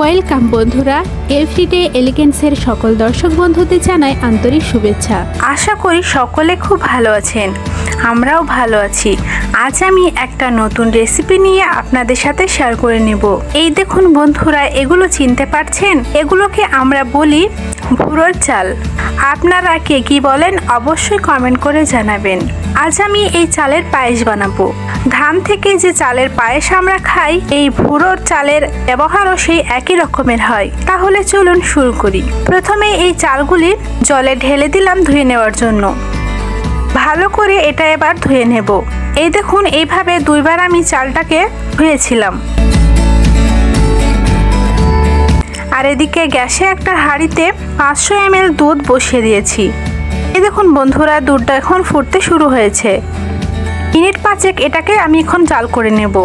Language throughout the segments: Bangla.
ওয়েলকাম বন্ধুরা, এভরিডে এলিগেন্সের সকল দর্শক বন্ধুদের জানাই আন্তরিক শুভেচ্ছা। আশা করি সকলে খুব ভালো আছেন, আমরাও ভালো আছি। আজ আমি একটা নতুন রেসিপি নিয়ে আপনাদের সাথে শেয়ার করে নেব। এই দেখুন বন্ধুরা, এগুলো চিনতে পারছেন? এগুলোকে আমরা বলি ভুরোর চাল। আপনারা কে কি বলেন অবশ্যই কমেন্ট করে জানাবেন। আজ আমি এই চালের পায়েস বানাবো। ধান থেকে যে চালের পায়েস আমরা খাই, এই ভুরোর চালের ব্যবহারও সেই একই রকমের হয়। তাহলে চলুন শুরু করি। প্রথমে এই চালগুলি জলে ঢেলে দিলাম ধুয়ে নেওয়ার জন্য। ভালো করে এটা এবার ধুয়ে নেব। এই দেখুন, এইভাবে দুইবার আমি চালটাকে ধুয়েছিলাম। আর এদিকে গ্যাসে একটা হাঁড়িতে 500 ml দুধ বসিয়ে দিয়েছি। এই দেখুন বন্ধুরা, দুধটা এখন ফুটতে শুরু হয়েছে। মিনিট 5 এটাকে আমি এখন জাল করে নেব।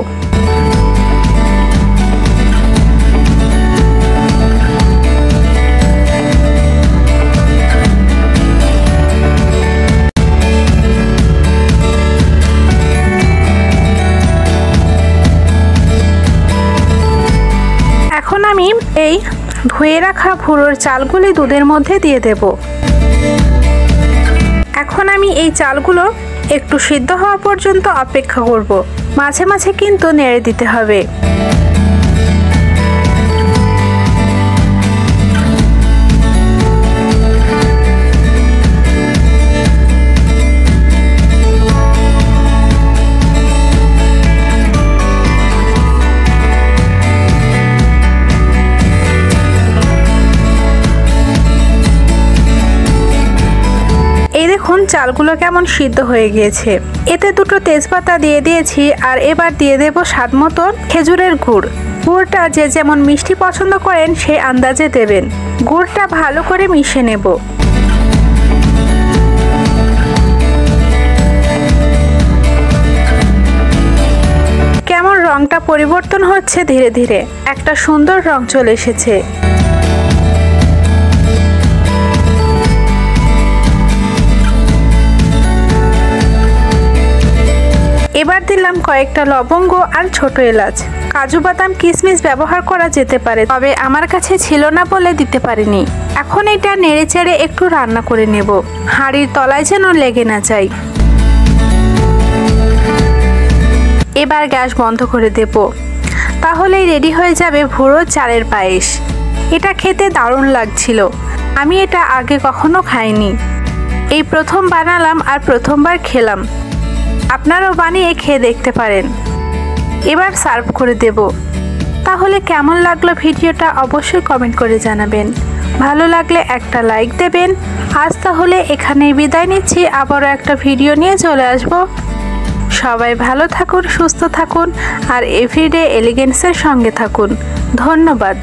এখন আমি এই ধুয়ে রাখা ভুরোর চালগুলি দুধের মধ্যে দিয়ে দেব। এখন আমি এই চালগুলো একটু সিদ্ধ হওয়া পর্যন্ত অপেক্ষা করব। মাঝে মাঝে কিন্তু নেড়ে দিতে হবে। দেখুন চালগুলো কেমন সিদ্ধ হয়ে গিয়েছে। এতে দুটো তেজপাতা দিয়ে দিয়েছি। আর এবার দিয়ে দেব স্বাদ মতো খেজুরের গুড়। গুড়টা যে যেমন মিষ্টি পছন্দ করেন সেই আন্দাজে দেবেন। গুড়টা ভালো করে মিশিয়ে নেব। কেমন রংটা পরিবর্তন হচ্ছে ধীরে ধীরে, একটা সুন্দর রং চলে এসেছে। এবার দিলাম কয়েকটা লবঙ্গ আর ছোট এলাচ। কাজু বাদাম কিশমিশ ব্যবহার করা যেতে পারে, তবে আমার কাছে ছিল না বলে দিতে পারিনি। এখন এটা নেড়েচেড়ে একটু রান্না করে নেব, হাঁড়ির তলায় যেন লেগে না যায়। এবার গ্যাস বন্ধ করে দেব। তাহলেই রেডি হয়ে যাবে ভুরোর চালের পায়েস। এটা খেতে দারুণ লাগছিল। আমি এটা আগে কখনো খাইনি, এই প্রথম বানালাম আর প্রথমবার খেলাম। আপনারাও বানিয়ে খেয়ে দেখতে পারেন। এবার সার্ভ করে দেব। তাহলে কেমন লাগলো ভিডিওটা অবশ্যই কমেন্ট করে জানাবেন। ভালো লাগলে একটা লাইক দেবেন। আজ তাহলে এখানেই বিদায় নিচ্ছি, আবারও একটা ভিডিও নিয়ে চলে আসব। সবাই ভালো থাকুন, সুস্থ থাকুন আর এভরিডে এলিগেন্সের সঙ্গে থাকুন। ধন্যবাদ।